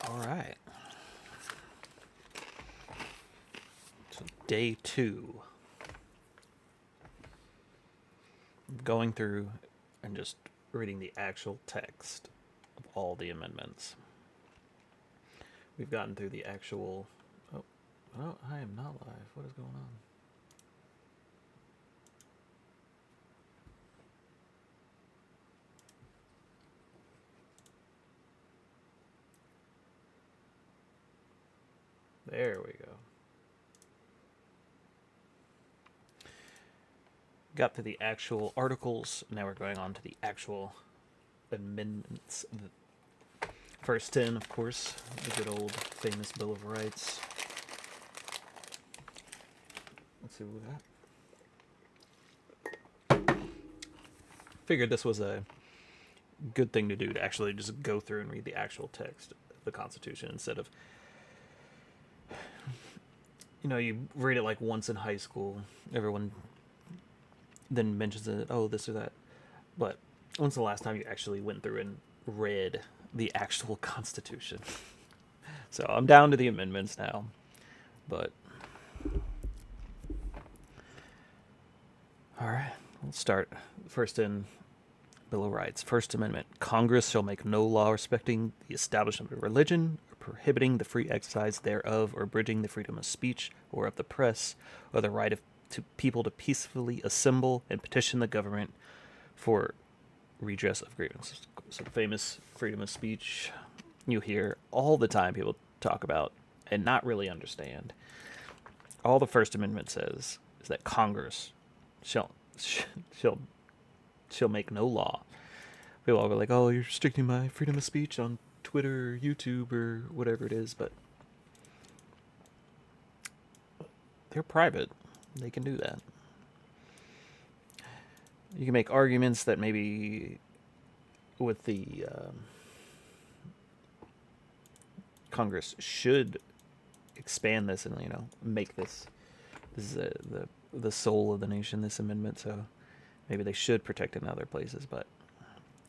All right. So day 2, going through and just reading the actual text of all the amendments. We've gotten through the actual. Oh, no, I am not live. What is going on? There we go. Got to the actual articles. Now we're going on to the actual amendments. The first 10, of course, the good old famous Bill of Rights. Let's see what we got. Figured this was a good thing to do, to actually just go through and read the actual text of the Constitution instead of, you read it like once in high school. Everyone then mentions it, oh, this or that. But when's the last time you actually went through and read the actual Constitution? So I'm down to the amendments now. But all right, we'll start. First in Bill of Rights. First Amendment. Congress shall make no law respecting the establishment of religion, or prohibiting the free exercise thereof, or abridging the freedom of speech or of the press, or the right of people to peacefully assemble and petition the government for redress of grievances. So the famous freedom of speech you hear all the time people talk about and not really understand. All the First Amendment says is that Congress shall make no law. People are like, oh, you're restricting my freedom of speech on Twitter or YouTube or whatever it is, but they're private. They can do that. You can make arguments that maybe with the Congress should expand this and make this is the soul of the nation, this amendment, so maybe they should protect it in other places. But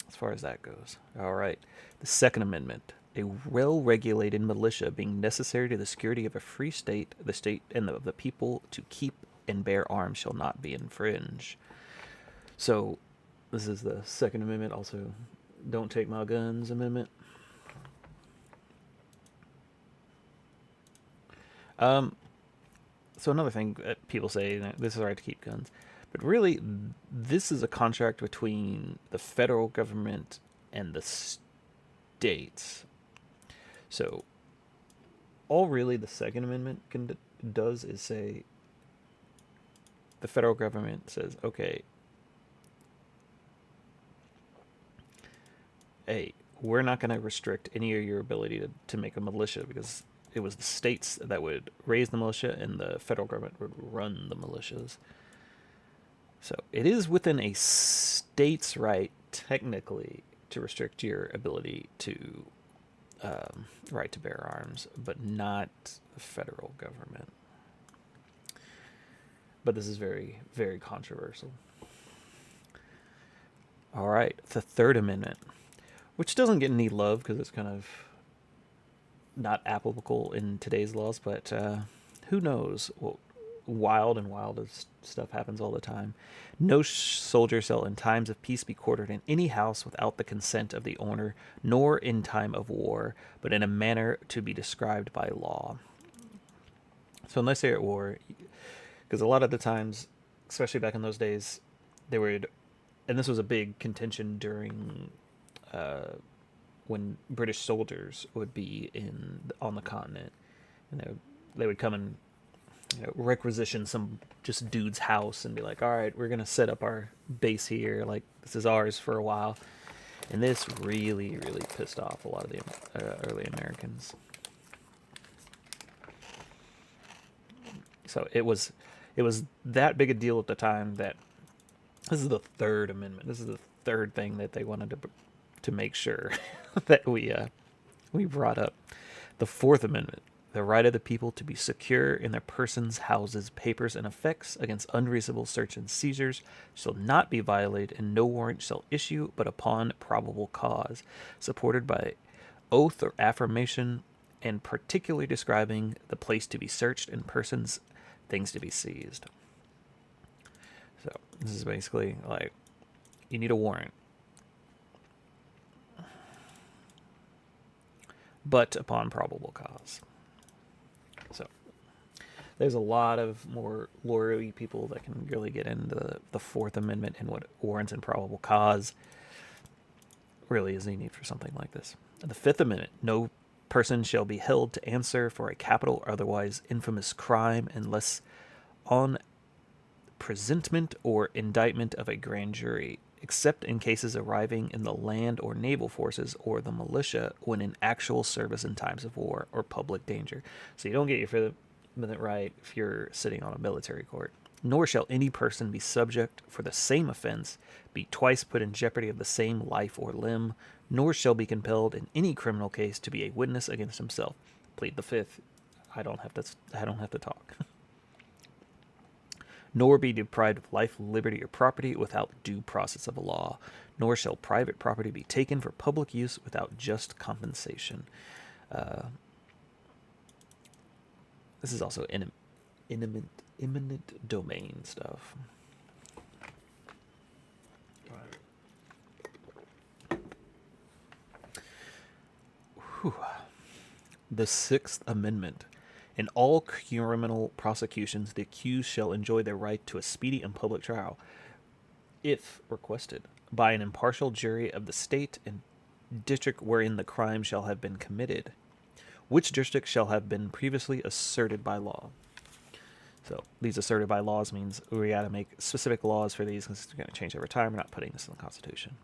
as far as that goes, all right. The Second Amendment. A well-regulated militia being necessary to the security of a free state, the state and the people to keep and bear arms shall not be infringed. So this is the Second Amendment. Also, don't take my guns amendment. So another thing that people say, this is the right to keep guns, but really this is a contract between the federal government and the states. So all really the Second Amendment does is say, the federal government says, okay, hey, we're not going to restrict any of your ability to make a militia, because it was the states that would raise the militia and the federal government would run the militias. So it is within a state's right, technically, to restrict your ability to right to bear arms, but not the federal government. But this is very, very controversial. All right, the Third Amendment, which doesn't get any love because it's kind of not applicable in today's laws, but who knows? Well, wild and wildest stuff happens all the time. No soldier shall in times of peace be quartered in any house without the consent of the owner, nor in time of war, but in a manner to be described by law. So unless they're at war, because a lot of the times, especially back in those days, they would, and this was a big contention during when British soldiers would be on the continent, and they would come and requisition some just dude's house and be like, all right, we're gonna set up our base here, like this is ours for a while. And this really, really pissed off a lot of the early Americans. So it was that big a deal at the time that this is the Third Amendment. This is the third thing that they wanted to make sure that we brought up. The Fourth Amendment. The right of the people to be secure in their persons, houses, papers, and effects against unreasonable search and seizures shall not be violated, and no warrant shall issue but upon probable cause, supported by oath or affirmation, and particularly describing the place to be searched and persons, things to be seized. So this is basically like you need a warrant, but upon probable cause. So there's a lot of more lawyery people that can really get into the Fourth Amendment and what warrants and probable cause really is a need for something like this. The Fifth Amendment: no person shall be held to answer for a capital or otherwise infamous crime unless on presentment or indictment of a grand jury, except in cases arising in the land or naval forces or the militia when in actual service in times of war or public danger. So you don't get your Fifth Amendment right if you're sitting on a military court. Nor shall any person be subject for the same offense be twice put in jeopardy of the same life or limb, nor shall be compelled in any criminal case to be a witness against himself. Plead the Fifth. I don't have to talk. Nor be deprived of life, liberty, or property without due process of a law. Nor shall private property be taken for public use without just compensation. This is also eminent domain stuff. Whew. The Sixth Amendment. In all criminal prosecutions, the accused shall enjoy their right to a speedy and public trial, if requested, by an impartial jury of the state and district wherein the crime shall have been committed, which district shall have been previously asserted by law. So these asserted by laws means we got to make specific laws for these because it's going to change over time. We're not putting this in the Constitution.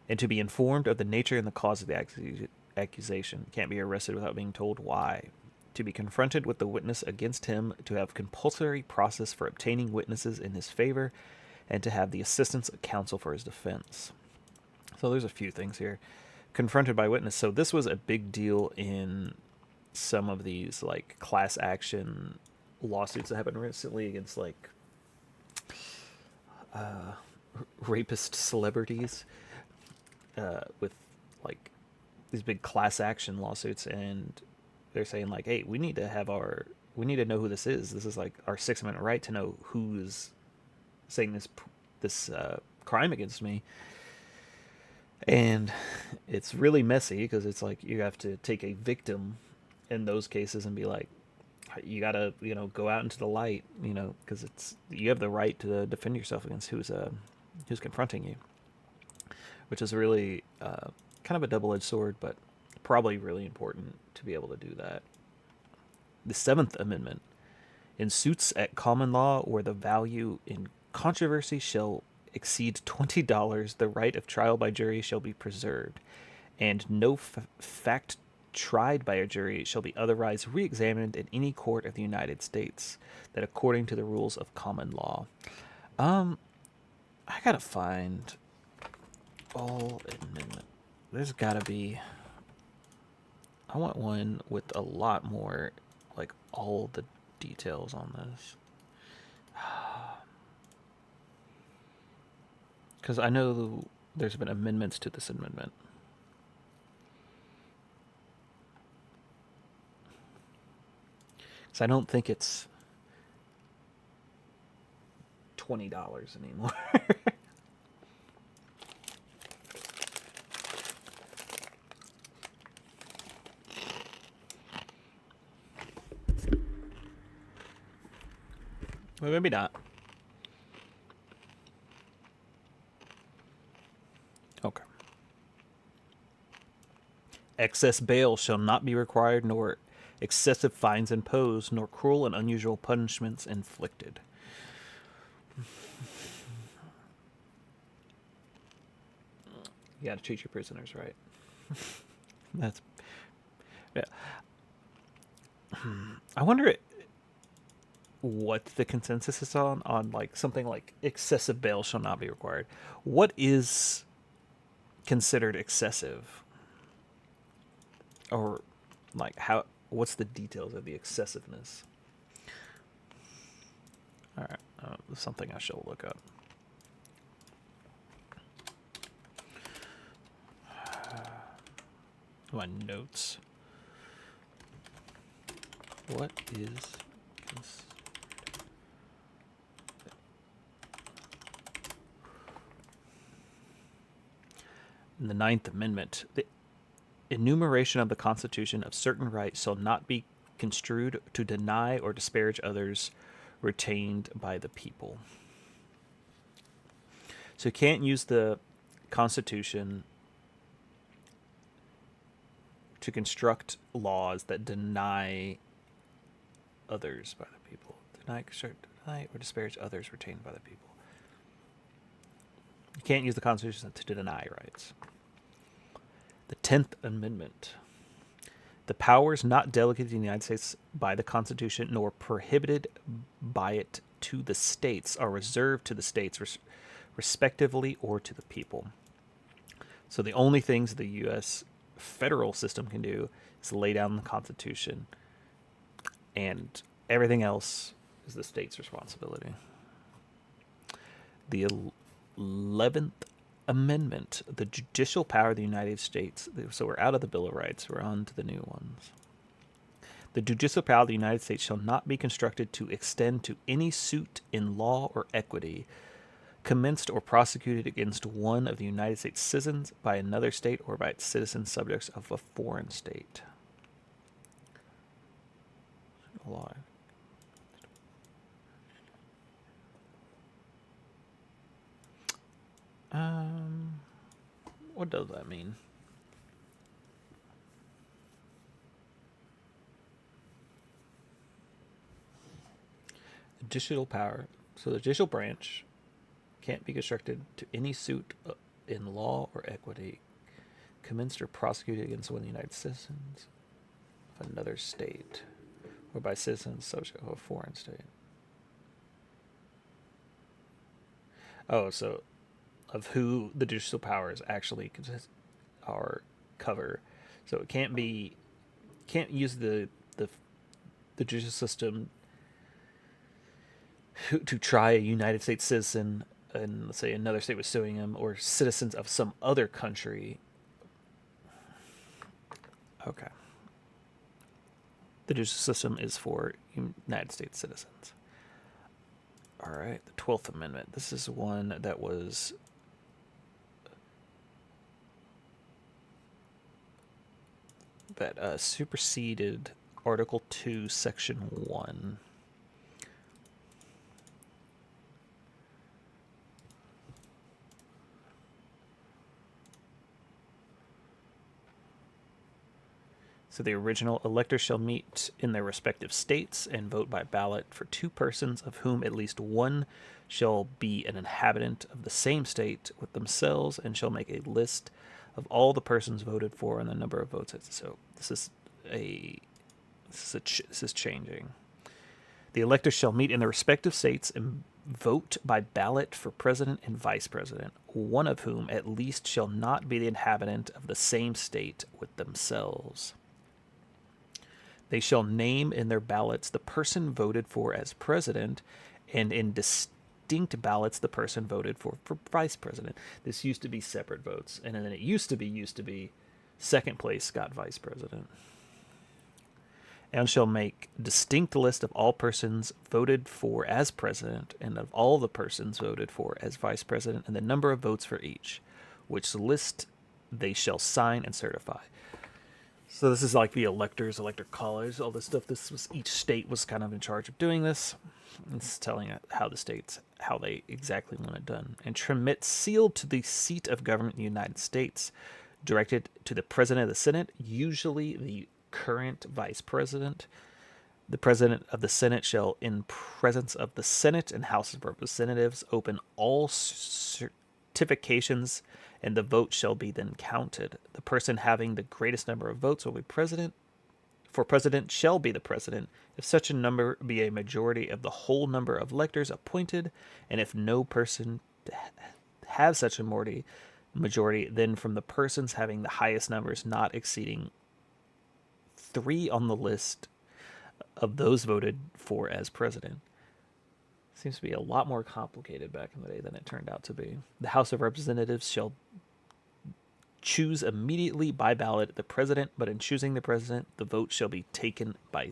And to be informed of the nature and the cause of the accusation. Can't be arrested without being told why. To be confronted with the witness against him, to have compulsory process for obtaining witnesses in his favor, and to have the assistance of counsel for his defense. So there's a few things here. Confronted by witness. So this was a big deal in some of these like class action lawsuits that happened recently against like rapist celebrities with like these big class action lawsuits, and they're saying like, hey, we need to know who this is. This is like our Sixth Amendment right to know who is saying this crime against me. And it's really messy because it's like you have to take a victim in those cases and be like, you gotta go out into the light, because you have the right to defend yourself against who's confronting you, which is really kind of a double-edged sword, but probably really important to be able to do that. The Seventh Amendment. In suits at common law where the value in controversy shall exceed $20, the right of trial by jury shall be preserved, and no fact tried by a jury shall be otherwise re-examined in any court of the United States, that according to the rules of common law. I gotta find all amendment. There's gotta be. I want one with a lot more, like all the details on this. Because I know there's been amendments to this amendment. Because I don't think it's $20 anymore. Well, maybe not. Okay. Excess bail shall not be required, nor excessive fines imposed, nor cruel and unusual punishments inflicted. You gotta treat your prisoners right. That's... Yeah. I wonder what the consensus is on like something like excessive bail shall not be required. What is considered excessive? Or like what's the details of the excessiveness? All right, something I shall look up. My notes. What is in the Ninth Amendment? The enumeration of the Constitution of certain rights shall not be construed to deny or disparage others retained by the people. So you can't use the Constitution to construct laws that deny others by the people. Deny or disparage others retained by the people. You can't use the Constitution to deny rights. The 10th Amendment. The powers not delegated to the United States by the Constitution nor prohibited by it to the states are reserved to the states respectively or to the people. So the only things the U.S. federal system can do is lay down the Constitution, and everything else is the state's responsibility. The 11th Amendment, the judicial power of the United States. So we're out of the Bill of Rights. We're on to the new ones. The judicial power of the United States shall not be constructed to extend to any suit in law or equity commenced or prosecuted against one of the United States citizens by another state or by its citizens subjects of a foreign state. Law. What does that mean? Judicial power. So the judicial branch can't be constructed to any suit in law or equity commenced or prosecuted against one of the United citizens of another state or by citizens subject of a foreign state. Oh, so of who the judicial powers actually cover. So it can't use the judicial system to try a United States citizen, and let's say another state was suing him, or citizens of some other country. Okay. The judicial system is for United States citizens. All right, the 12th Amendment. This is one that was superseded Article 2, Section 1. So the original electors shall meet in their respective states and vote by ballot for two persons, of whom at least one shall be an inhabitant of the same state with themselves, and shall make a list of all the persons voted for and the number of votes. So this is changing. The electors shall meet in their respective states and vote by ballot for president and vice president, one of whom at least shall not be the inhabitant of the same state with themselves. They shall name in their ballots the person voted for as president, and in distinct ballots the person voted for vice president. This used to be separate votes, and then it used to be second place got vice president. And shall make distinct list of all persons voted for as president, and of all the persons voted for as vice president, and the number of votes for each, which list they shall sign and certify. So this is like the elector college, all this stuff. Each state was kind of in charge of doing this. It's telling how the states, how they exactly want it done. And transmit sealed to the seat of government in the United States, directed to the president of the Senate, usually the current vice president. The president of the Senate shall, in presence of the Senate and House of Representatives, open all certifications, and the vote shall be then counted. The person having the greatest number of votes will be president. For president shall be the president, if such a number be a majority of the whole number of electors appointed, and if no person have such a majority, then from the persons having the highest numbers not exceeding 3 on the list of those voted for as president. Seems to be a lot more complicated back in the day than it turned out to be. The House of Representatives shall choose immediately by ballot the president, but in choosing the president, the vote shall be taken by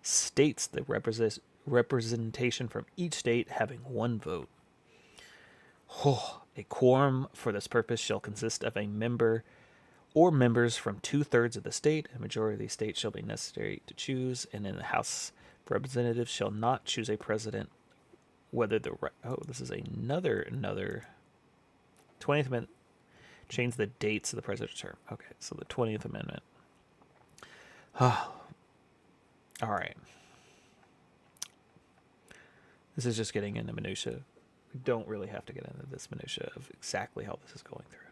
states, the representation from each state having one vote. A quorum for this purpose shall consist of a member or members from 2/3 of the state. A majority of the state shall be necessary to choose, and in the House of Representatives shall not choose a president, whether the this is another 20th Amendment. Change the dates of the president's term. Okay, so the 20th Amendment. All right. This is just getting into minutia. We don't really have to get into this minutia of exactly how this is going through.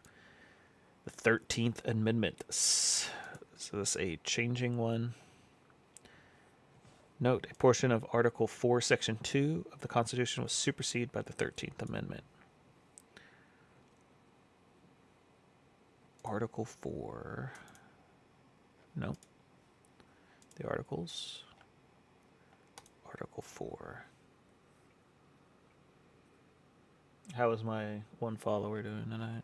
The 13th Amendment. So this is a changing one. Note, a portion of Article 4, Section 2 of the Constitution was superseded by the 13th Amendment. Article 4. No. The Articles. Article 4. How is my one follower doing tonight?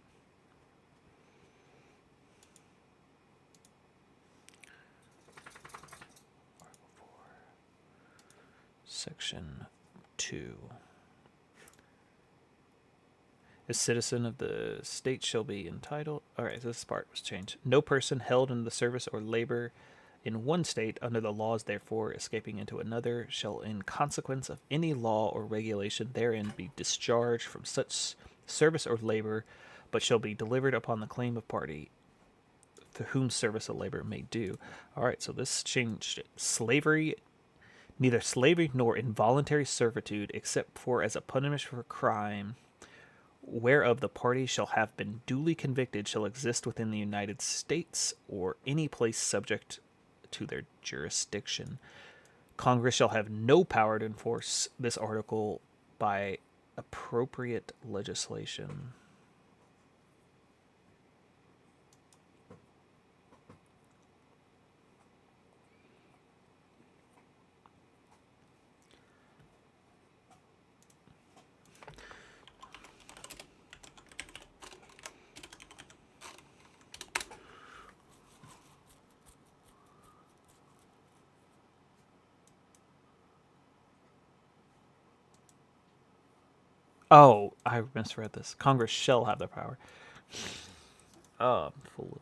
Article 4. Section 2. A citizen of the state shall be entitled... All right, this part was changed. No person held in the service or labor in one state under the laws therefore escaping into another shall in consequence of any law or regulation therein be discharged from such service or labor, but shall be delivered upon the claim of party to whom service or labor may do. All right, so this changed it. Slavery, neither slavery nor involuntary servitude, except for as a punishment for crime whereof the party shall have been duly convicted, shall exist within the United States or any place subject to their jurisdiction. Congress shall have no power to enforce this article by appropriate legislation. Oh, I misread this. Congress shall have the power. Full.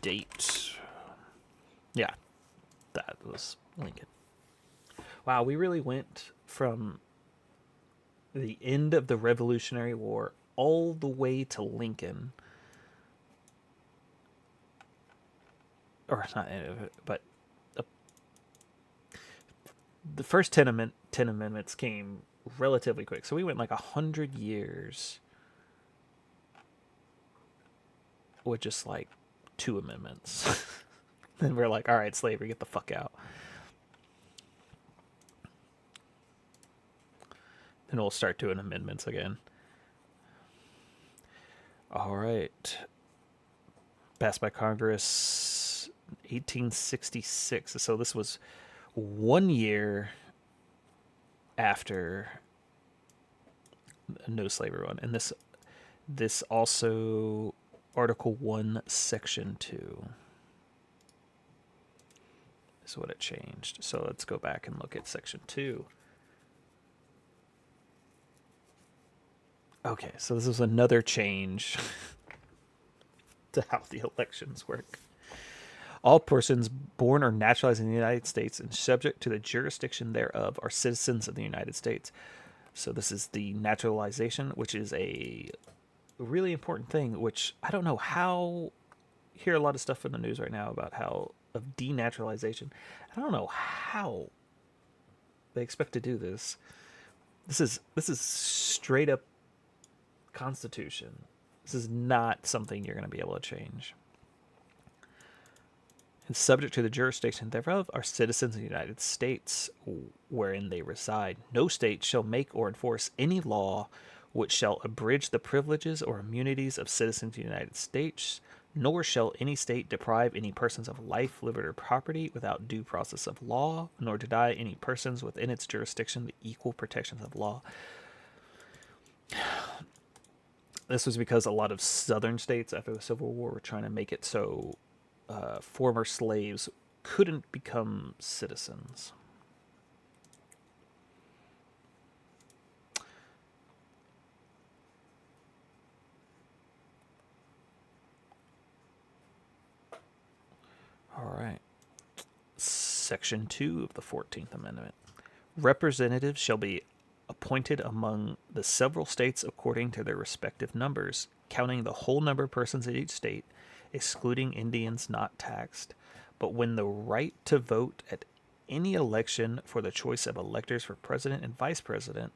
Date. Yeah, that was Lincoln. Wow, we really went from the end of the Revolutionary War all the way to Lincoln. Or not end of it, but the first 10 amendments came relatively quick. So we went like 100 years with just like 2 amendments. Then we're like, all right, slavery, get the fuck out. Then we'll start doing amendments again. All right. Passed by Congress 1866. So this was 1 year after no slavery one. And this also Article 1, Section 2 is what it changed. So let's go back and look at Section 2. Okay, so this is another change to how the elections work. All persons born or naturalized in the United States and subject to the jurisdiction thereof are citizens of the United States. So this is the naturalization, which is a really important thing, which I don't know how... I hear a lot of stuff in the news right now about how of denaturalization. I don't know how they expect to do this. This is straight up Constitution. This is not something you're going to be able to change. And subject to the jurisdiction thereof are citizens of the United States wherein they reside. No state shall make or enforce any law which shall abridge the privileges or immunities of citizens of the United States, nor shall any state deprive any persons of life, liberty, or property without due process of law, nor deny any persons within its jurisdiction the equal protections of law. This was because a lot of southern states after the Civil War were trying to make it so former slaves couldn't become citizens. All right. Section 2 of the 14th Amendment. Representatives shall be appointed among the several states according to their respective numbers, counting the whole number of persons in each state, excluding Indians not taxed. But when the right to vote at any election for the choice of electors for president and vice president,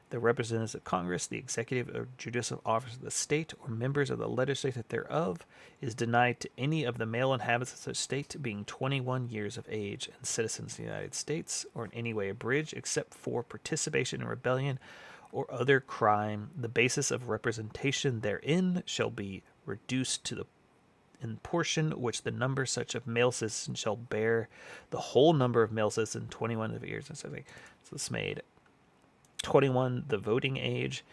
the representatives of Congress, the executive or judicial office of the state, or members of the legislature thereof, is denied to any of the male inhabitants of such state being 21 years of age and citizens of the United States, or in any way abridged, except for participation in rebellion or other crime. The basis of representation therein shall be reduced to the in portion which the number such of male citizens shall bear the whole number of male citizens 21 of years and something. So this made 21 the voting age,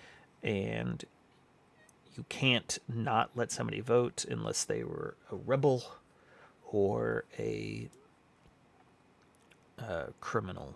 and you can't not let somebody vote unless they were a rebel or a criminal.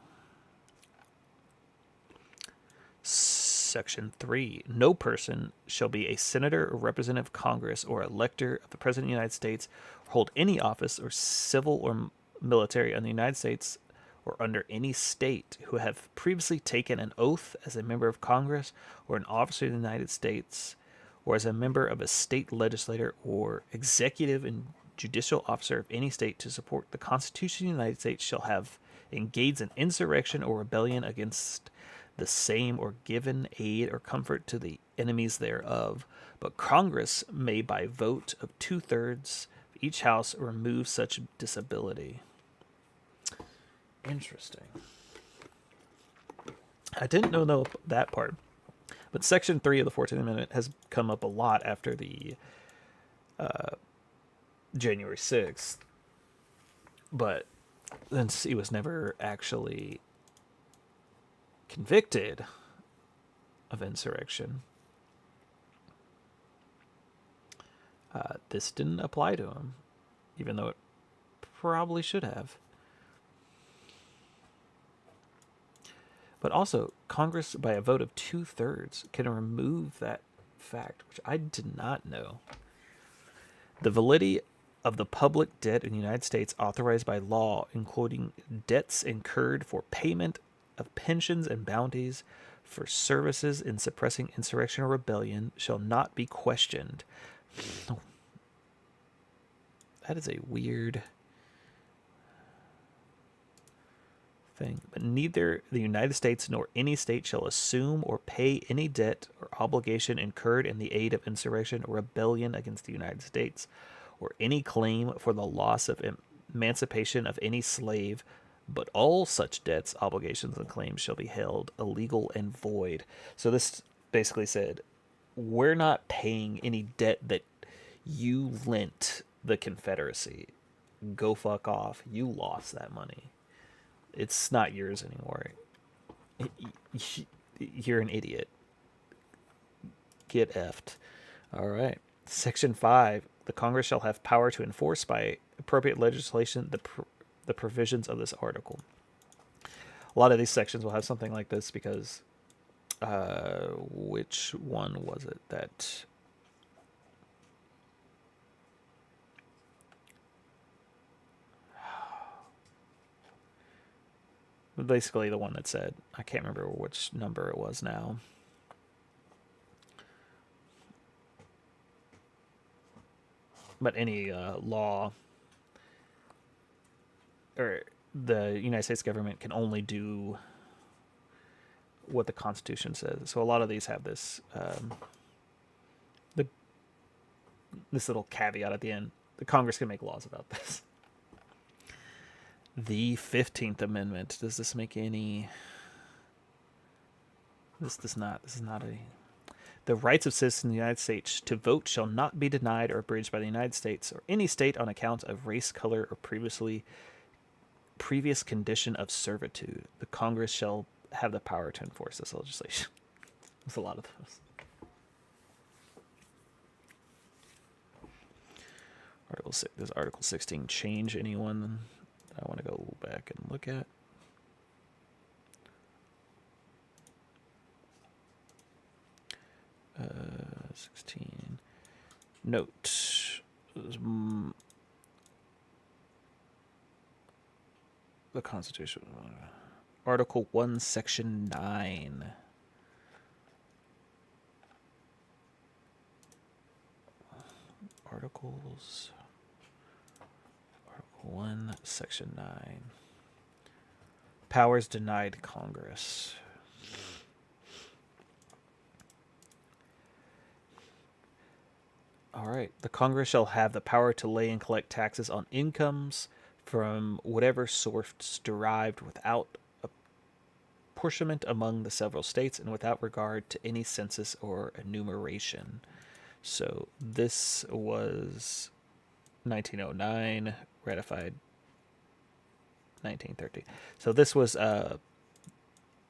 Section 3. No person shall be a senator or representative of Congress or elector of the President of the United States, or hold any office or civil or military in the United States or under any state, who have previously taken an oath as a member of Congress or an officer of the United States, or as a member of a state legislature or executive and judicial officer of any state to support the Constitution of the United States, shall have engaged in insurrection or rebellion against the same, or given aid or comfort to the enemies thereof. But Congress may by vote of 2/3 of each house remove such disability. Interesting. I didn't know that part. But Section 3 of the 14th Amendment has come up a lot after the January 6th. But since he was never actually convicted of insurrection, this didn't apply to him, even though it probably should have. But also, Congress, by a vote of 2/3, can remove that fact, which I did not know. The validity of the public debt in the United States authorized by law, including debts incurred for payment of pensions and bounties for services in suppressing insurrection or rebellion, shall not be questioned. That is a weird thing. But neither the United States nor any state shall assume or pay any debt or obligation incurred in the aid of insurrection or rebellion against the United States, or any claim for the loss of emancipation of any slave, but all such debts, obligations, and claims shall be held illegal and void. So this basically said, we're not paying any debt that you lent the Confederacy. Go fuck off. You lost that money. It's not yours anymore. You're an idiot. Get effed. All right. Section 5. The Congress shall have power to enforce by appropriate legislation the provisions of this article. A lot of these sections will have something like this because which one was it that... Basically the one that said, I can't remember which number it was now. But any law, or the United States government can only do what the Constitution says. So a lot of these have this this little caveat at the end. The Congress can make laws about this. The 15th Amendment. Does this make any... This is not a... The rights of citizens in the United States to vote shall not be denied or abridged by the United States or any state on account of race, color, or previous condition of servitude. The Congress shall have the power to enforce this legislation. There's a lot of those. Does Article 16 change anyone that I want to go back and look at? Uh, 16. Note. The Constitution. Article 1, Section 9. Articles. Article 1, Section 9. Powers denied Congress. All right. The Congress shall have the power to lay and collect taxes on incomes from whatever source derived without apportionment among the several states and without regard to any census or enumeration. So this was 1909, ratified 1930. So this was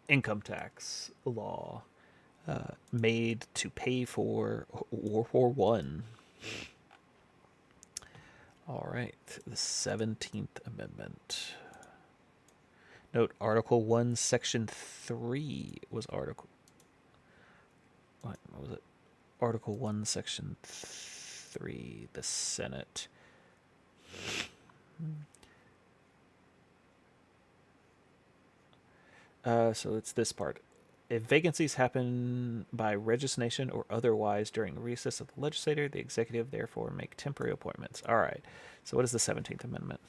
income tax law made to pay for World War I. All right, the 17th Amendment. Note, Article 1, Section 3 was Article... What was it? Article 1, Section 3, the Senate. So it's this part. If vacancies happen by resignation or otherwise during recess of the legislature, the executive therefore make temporary appointments. All right. So what is the 17th Amendment?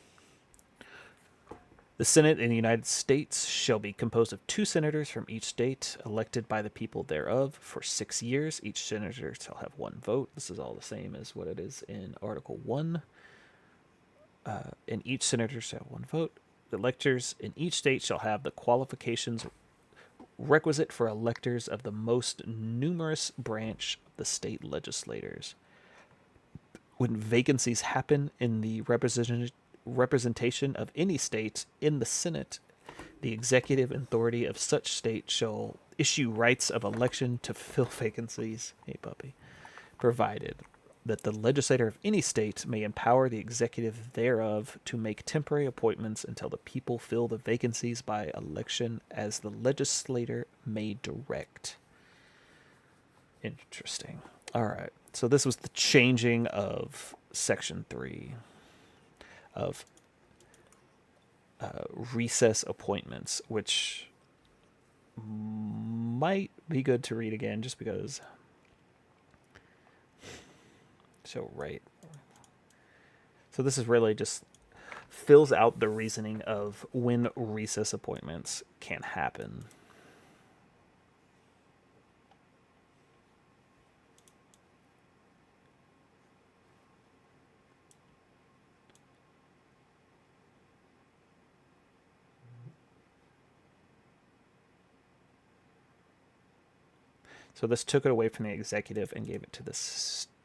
The Senate in the United States shall be composed of 2 senators from each state, elected by the people thereof for 6 years. Each senator shall have 1 vote. This is all the same as what it is in Article 1. And each senator shall have 1 vote. The electors in each state shall have the qualifications requisite for electors of the most numerous branch of the state legislators. When vacancies happen in the representation of any state in the Senate, the executive authority of such state shall issue rights of election to fill vacancies, provided that the legislator of any state may empower the executive thereof to make temporary appointments until the people fill the vacancies by election as the legislator may direct. Interesting. All right. So this was the changing of Section 3 of recess appointments, which might be good to read again just because... So, right. So this is really just fills out the reasoning of when recess appointments can happen. So this took it away from the executive and gave it to the state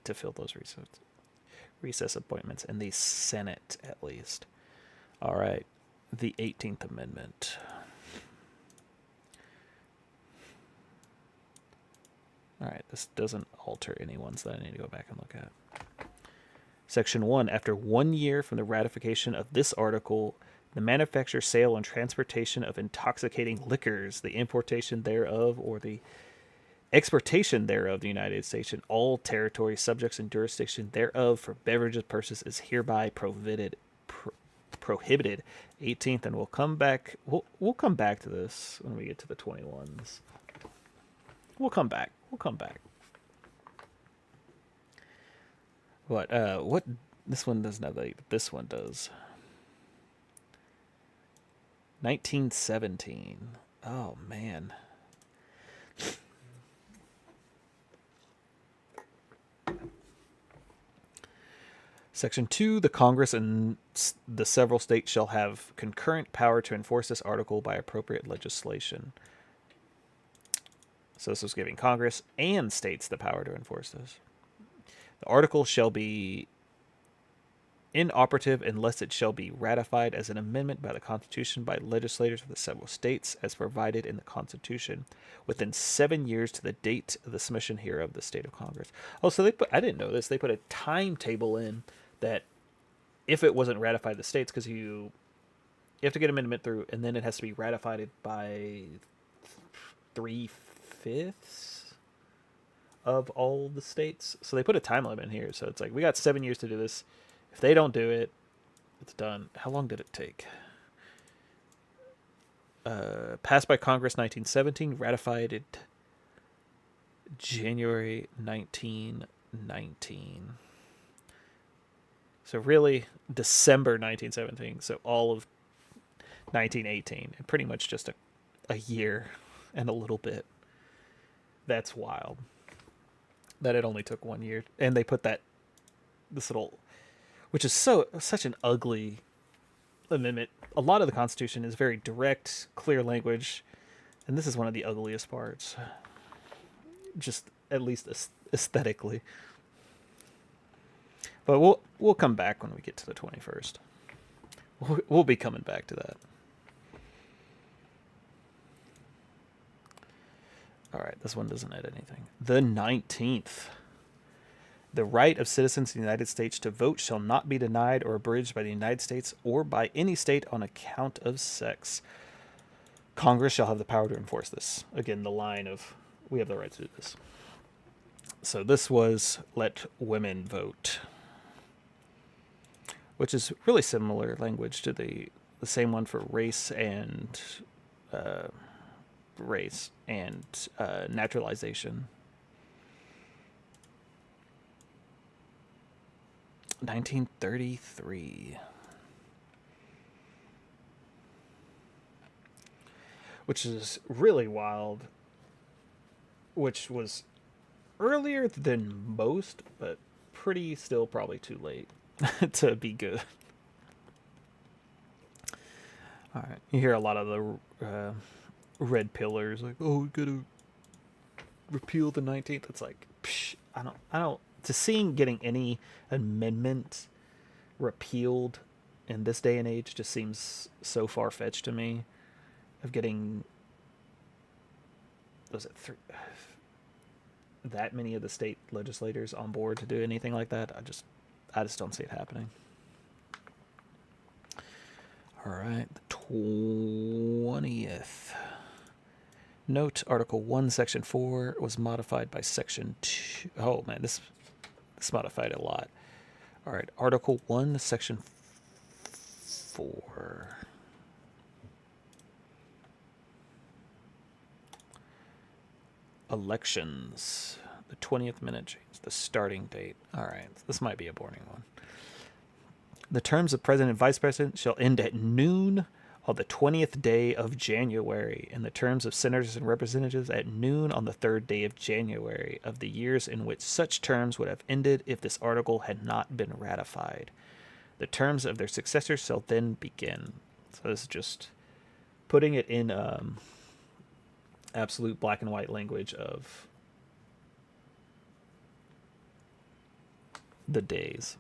to fill those recess appointments, in the Senate at least. All right, the 18th Amendment. All right, this doesn't alter any ones that I need to go back and look at. Section 1, after 1 year from the ratification of this article, the manufacture, sale, and transportation of intoxicating liquors, the importation thereof, or the exportation thereof the United States and all territory, subjects, and jurisdiction thereof for beverages purposes is hereby prohibited. 18th, and we'll come back. We'll come back to this when we get to the 21s. We'll come back. What? This one doesn't have that, but this one does. 1917. Oh man. Section 2, the Congress and the several states shall have concurrent power to enforce this article by appropriate legislation. So this was giving Congress and states the power to enforce this. The article shall be inoperative unless it shall be ratified as an amendment by the Constitution by legislators of the several states as provided in the Constitution within 7 years to the date of the submission hereof of the state of Congress. Oh, so I didn't know this. They put a timetable in that if it wasn't ratified the states, because you have to get amendment through, and then it has to be ratified by 3/5 of all the states. So they put a time limit in here. So it's like, we got 7 years to do this. If they don't do it, it's done. How long did it take? Passed by Congress 1917, ratified it January 1919. So really, December 1917. So all of 1918, and pretty much just a year and a little bit. That's wild. That it only took 1 year, and they put this little, which is such an ugly amendment. A lot of the Constitution is very direct, clear language, and this is one of the ugliest parts. Just at least aesthetically. But we'll come back when we get to the 21st. We'll be coming back to that. All right, this one doesn't add anything. The 19th. The right of citizens in the United States to vote shall not be denied or abridged by the United States or by any state on account of sex. Congress shall have the power to enforce this. Again, the line of, we have the right to do this. So this was let women vote, which is really similar language to the same one for race and naturalization. 1933, which is really wild, which was earlier than most, but still probably too late to be good. All right, you hear a lot of the red pillars like, oh, we gotta repeal the 19th. It's like, psh, I don't. To seeing getting any amendment repealed in this day and age just seems so far-fetched to me. Of getting, was it that many of the state legislators on board to do anything like that? I just don't see it happening. All right, the 20th. Note, Article 1, Section 4 was modified by Section 2. Oh, man, this modified a lot. All right, Article 1, Section 4. Elections. The 20th minute change, the starting date. All right, this might be a boring one. The terms of President and Vice President shall end at noon on the 20th day of January, and the terms of senators and representatives at noon on the 3rd day of January of the years in which such terms would have ended if this article had not been ratified. The terms of their successors shall then begin. So this is just putting it in absolute black and white language of the days.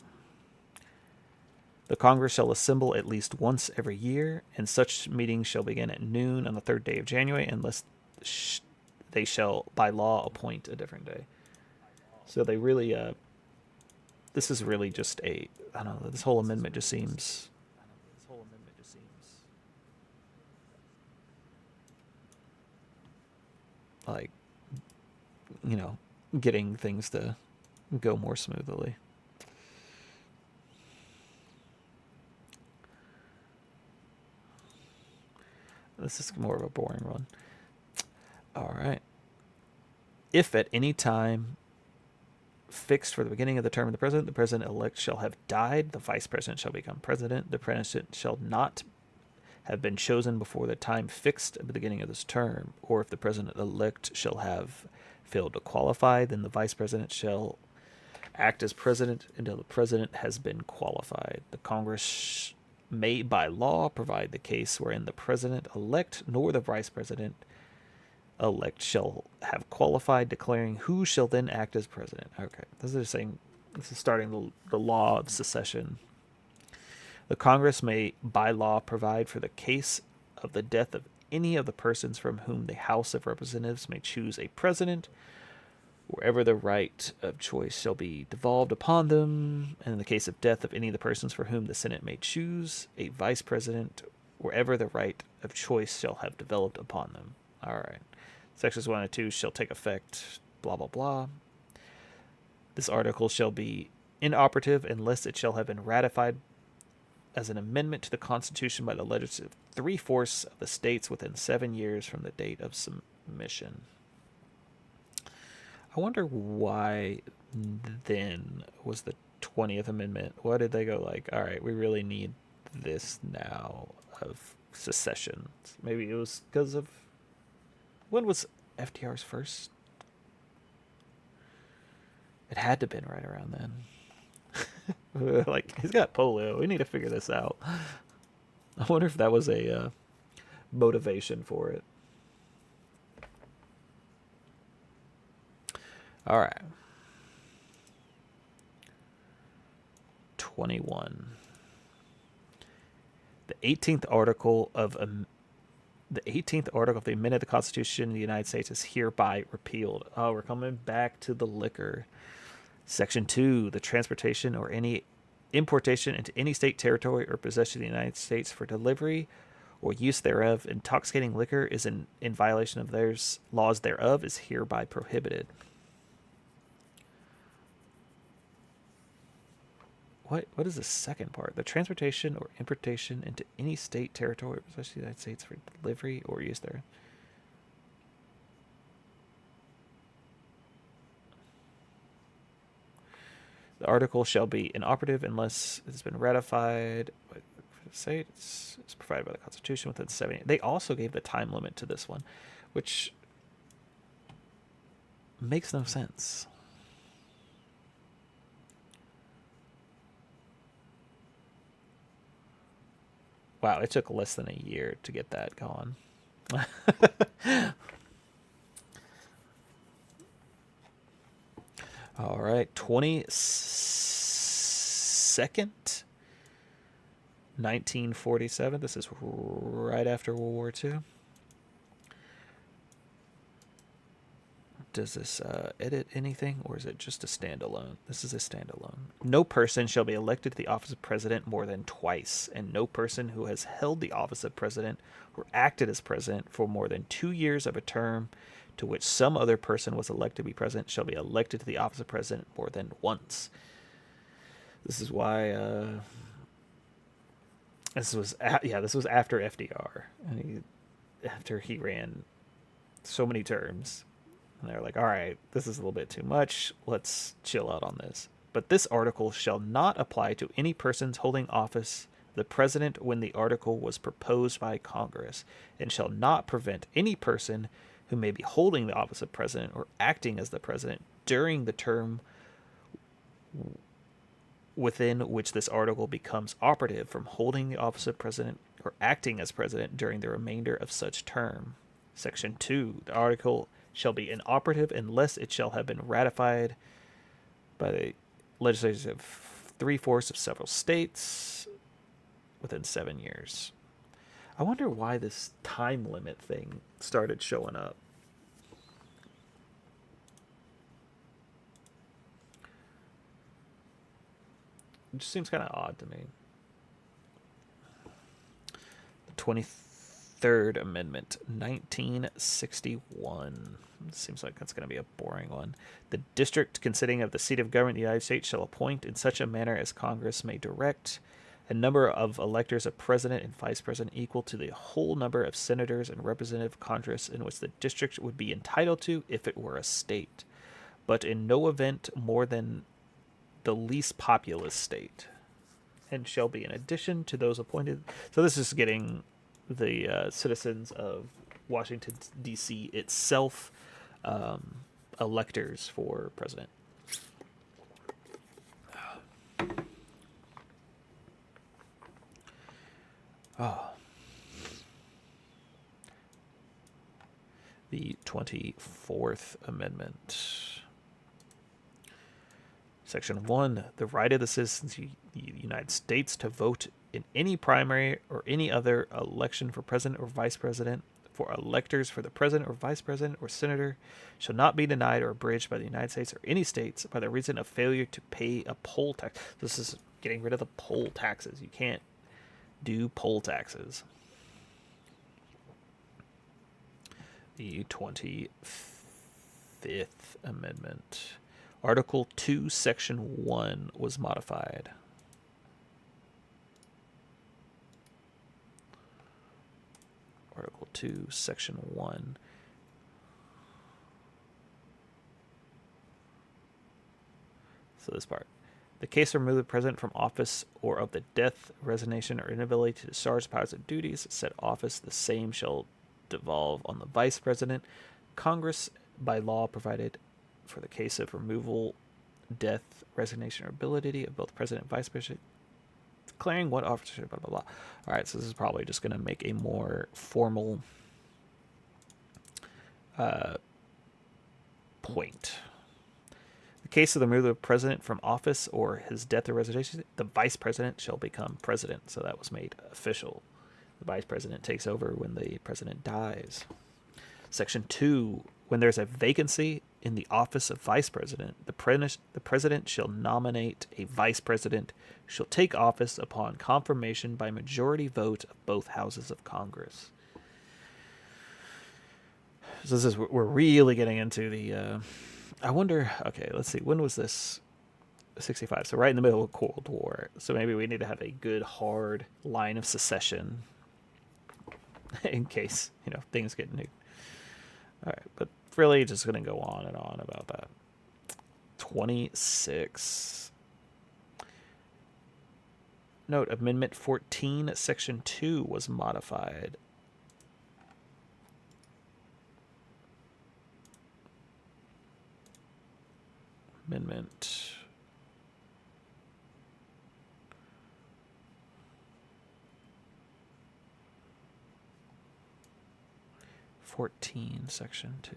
The Congress shall assemble at least once every year, and such meetings shall begin at noon on the 3rd day of January, unless they shall, by law, appoint a different day. So they really, this is really just I don't know, this whole amendment just seems like, getting things to go more smoothly. This is more of a boring one. All right. If at any time fixed for the beginning of the term of the president-elect shall have died, the vice president shall become president. The president shall not have been chosen before the time fixed at the beginning of this term, or if the president-elect shall have failed to qualify, then the vice president shall act as president until the president has been qualified. The Congress may by law provide the case wherein the president-elect nor the vice president-elect shall have qualified, declaring who shall then act as president. Okay, this is starting the law of secession The Congress may, by law, provide for the case of the death of any of the persons from whom the House of Representatives may choose a president, wherever the right of choice shall be devolved upon them, and in the case of death of any of the persons for whom the Senate may choose a vice president, wherever the right of choice shall have developed upon them. All right. Sections 1 and 2 shall take effect, blah, blah, blah. This article shall be inoperative unless it shall have been ratified as an amendment to the Constitution by the legislative 3/4 of the states within 7 years from the date of submission. I wonder why then was the 20th Amendment. Why did they go like, all right, we really need this now of secession? Maybe it was because of, when was FDR's first? It had to have been right around then. Like, he's got polio. We need to figure this out. I wonder if that was a motivation for it. All right. 21. The 18th article of the amendment of the Constitution of the United States is hereby repealed. Oh, we're coming back to the liquor. Section 2, the transportation or any importation into any state, territory, or possession of the United States for delivery or use thereof, intoxicating liquor is in violation of their laws thereof, is hereby prohibited. What is the second part? The transportation or importation into any state, territory, or possession of the United States for delivery or use thereof. The article shall be inoperative unless it has been ratified by the states. It's provided by the Constitution within 7 years. They also gave the time limit to this one, which makes no sense. Wow, it took less than a year to get that going. All right, 22nd, 1947. This is right after World War II. Does this edit anything, or is it just a standalone? This is a standalone. No person shall be elected to the office of president more than twice, and no person who has held the office of president or acted as president for more than 2 years of a term to which some other person was elected to be president shall be elected to the office of president more than once. This is why this was after FDR, and after he ran so many terms, and they're like, all right, this is a little bit too much, let's chill out on this. But this article shall not apply to any persons holding office the president when the article was proposed by Congress, and shall not prevent any person who may be holding the office of president or acting as the president during the term within which this article becomes operative from holding the office of president or acting as president during the remainder of such term. Section 2, the article shall be inoperative unless it shall have been ratified by the legislative 3/4 of several states within 7 years. I wonder why this time limit thing started showing up. It just seems kind of odd to me. The 23rd Amendment, 1961. Seems like that's going to be a boring one. The district consisting of the seat of government of the United States shall appoint in such a manner as Congress may direct a number of electors of president and vice president equal to the whole number of senators and representative Congress in which the district would be entitled to if it were a state, but in no event more than the least populous state, and shall be in addition to those appointed. So this is getting the citizens of Washington, D.C. itself electors for president. Oh. The 24th Amendment. Section 1. The right of the citizens of the United States to vote in any primary or any other election for president or vice president, for electors for the president or vice president or senator, shall not be denied or abridged by the United States or any states by the reason of failure to pay a poll tax. This is getting rid of the poll taxes. You can't do poll taxes. The 25th Amendment. Article 2, Section 1 was modified. Article 2, Section 1. So this part. The case to remove the president from office or of the death, resignation, or inability to discharge powers and duties, said office, the same shall devolve on the vice president. Congress, by law, provided for the case of removal, death, resignation, or ability of both president and vice president, declaring what officer, blah, blah, blah. All right, so this is probably just going to make a more formal point. The case of the removal of the president from office or his death or resignation, the vice president shall become president. So that was made official. The vice president takes over when the president dies. Section 2, when there's a vacancy in the office of vice president, the president shall nominate a vice president who shall take office upon confirmation by majority vote of both houses of Congress. So this is, we're really getting into the, I wonder, okay, let's see, when was this? 65, so right in the middle of Cold War. So maybe we need to have a good hard line of secession in case, things get nuked. All right, but really just going to go on and on about that. 26. Note, Amendment 14, Section 2 was modified. Amendment 14, Section 2.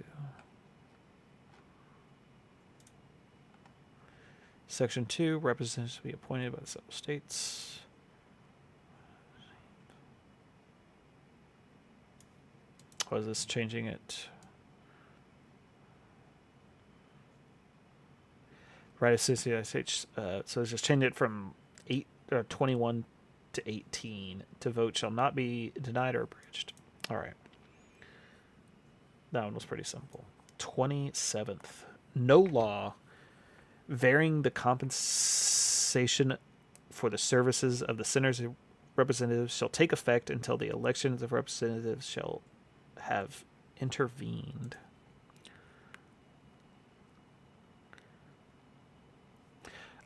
Section 2, representatives to be appointed by the several states. What is this changing it? Right, so it's just changed it from 21 to 18. To vote shall not be denied or abridged. All right. That one was pretty simple. 27th. No law varying the compensation for the services of the senators and representatives shall take effect until the elections of representatives shall have intervened.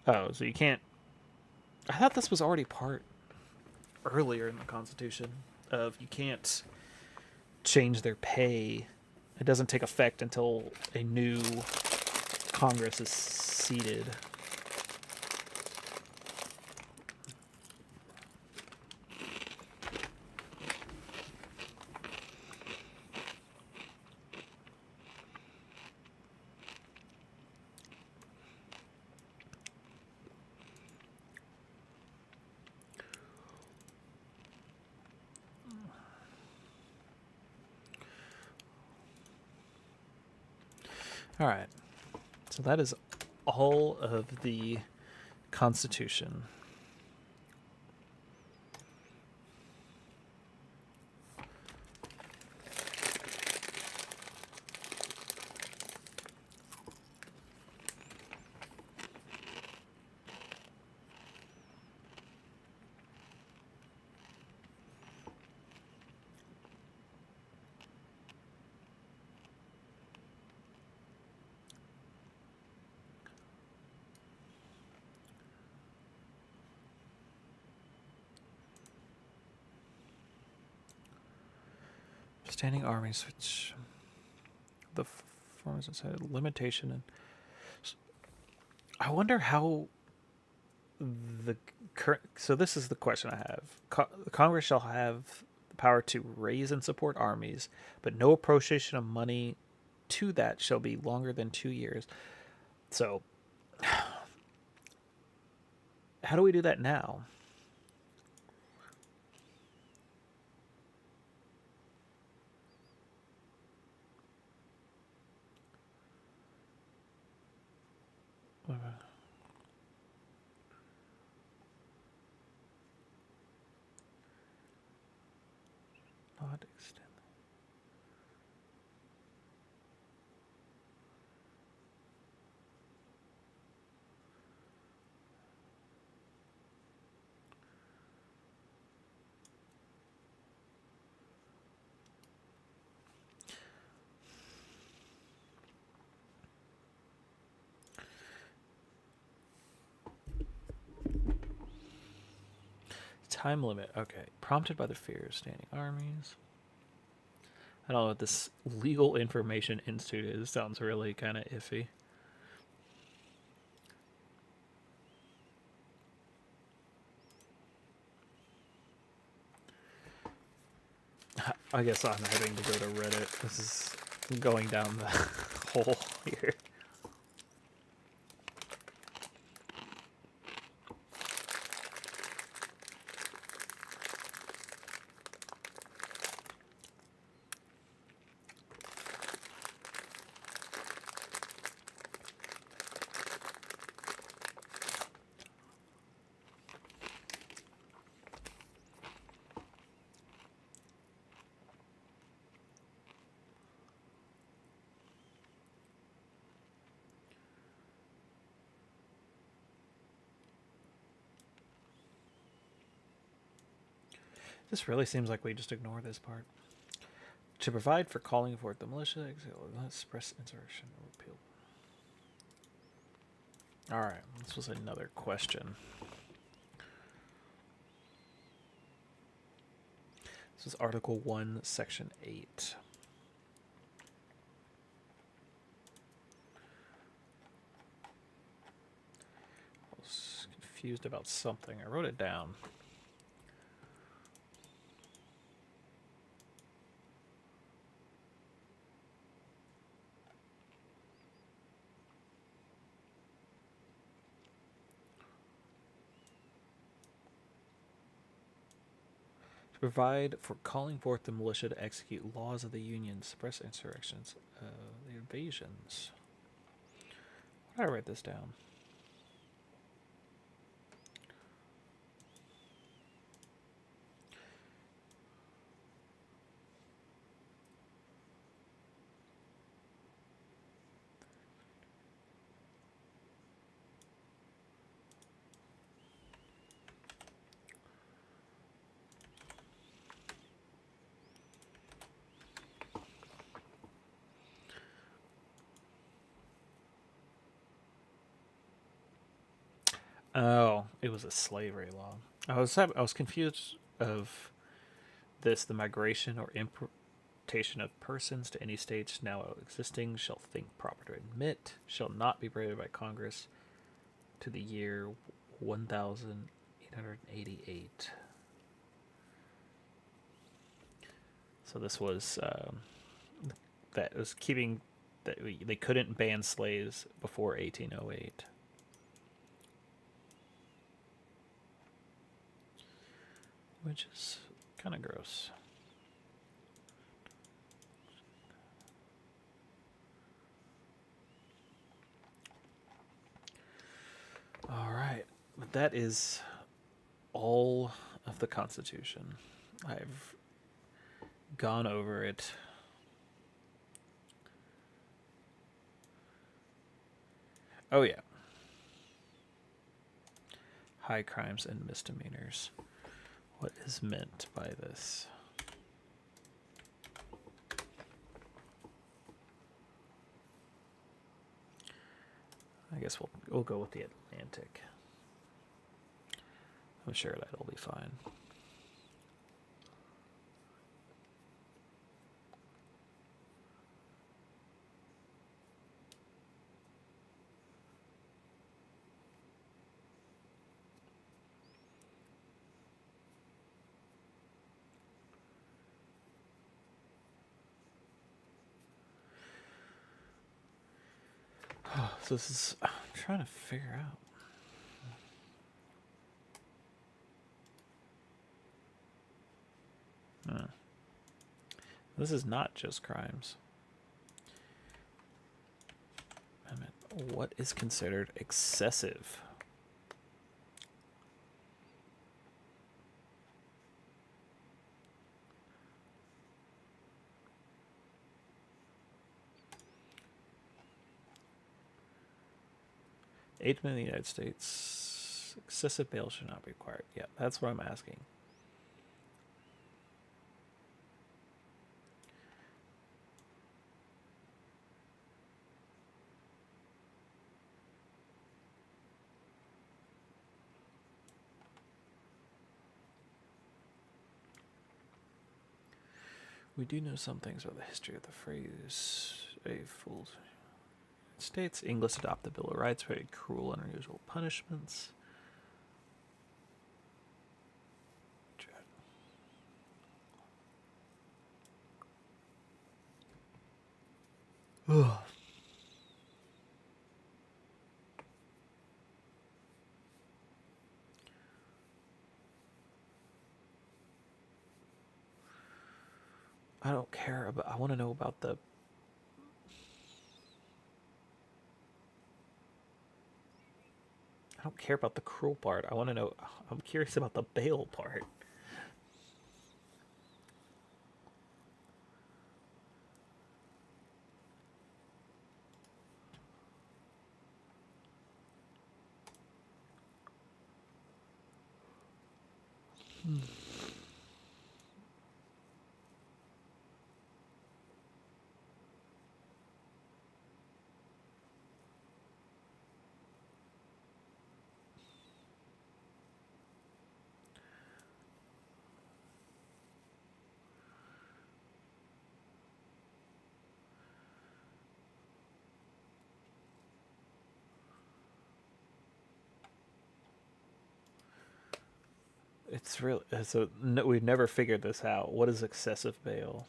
Oh, so you can't... I thought this was already part earlier in the Constitution of you can't change their pay. It doesn't take effect until a new Congress is seated. All right, so that is all of the Constitution. Standing armies, which the forms inside limitation, and I wonder how the current. So this is the question I have. Congress shall have the power to raise and support armies, but no appropriation of money to that shall be longer than 2 years. So, how do we do that now? God extend. Time limit. Okay. Prompted by the fear of standing armies. I don't know what this Legal Information Institute is. Sounds really kind of iffy. I guess I'm having to go to Reddit. This is going down the hole here. This really seems like we just ignore this part. To provide for calling forth the militia, express insurrection or repeal. Alright, this was another question. This is Article 1, Section 8. I was confused about something. I wrote it down. Provide for calling forth the militia to execute laws of the Union, suppress insurrections, the invasions. Why did I write this down? Oh, it was a slavery law. I was confused of this. The migration or importation of persons to any states now existing shall think proper to admit, shall not be prohibited by Congress to the year 1888. So this was that was keeping that they couldn't ban slaves before 1808. Which is kind of gross. All right, but that is all of the Constitution. I've gone over it. Oh yeah. High crimes and misdemeanors. What is meant by this? I guess we'll go with the Atlantic. I'm sure that'll be fine. So this is, I'm trying to figure out. This is not just crimes. I mean, what is considered excessive? Agent in the United States. Excessive bail should not be required. Yeah, that's what I'm asking. We do know some things about the history of the phrase "a fool." States English adopt the Bill of Rights, very cruel and unusual punishments. Ugh. I don't care about. I want to know about the. I don't care about the cruel part. I want to know. I'm curious about the bail part. It's really so. No, we've never figured this out. What is excessive bail?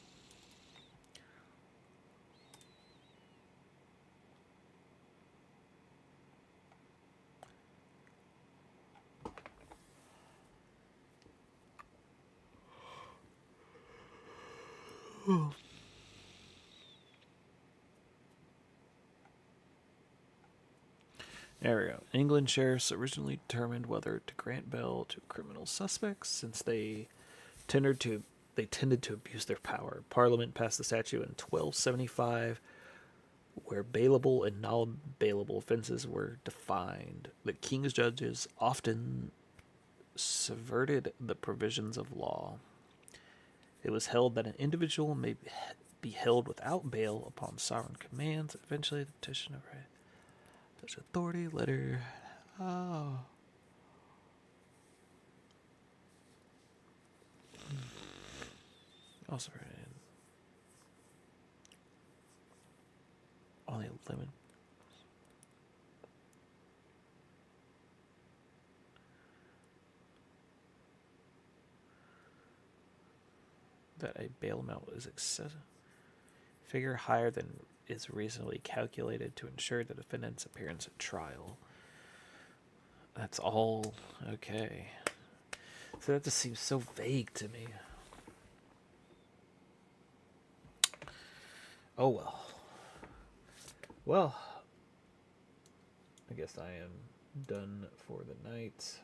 There we go. England sheriffs originally determined whether to grant bail to criminal suspects since they tended to abuse their power. Parliament passed the statute in 1275 where bailable and non-bailable offenses were defined. The king's judges often subverted the provisions of law. It was held that an individual may be held without bail upon sovereign commands. Eventually, the petition of right. Such authority letter. Oh. Also, only a lemon. That a bail amount is excessive. Figure higher than is reasonably calculated to ensure the defendant's appearance at trial. That's all okay. So that just seems so vague to me. Oh well. Well, I guess I am done for the night.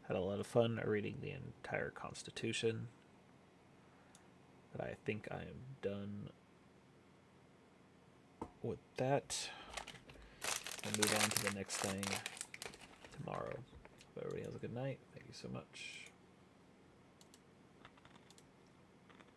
Had a lot of fun reading the entire Constitution. But I think I am done with that. I'll move on to the next thing tomorrow. Hope everybody has a good night. Thank you so much.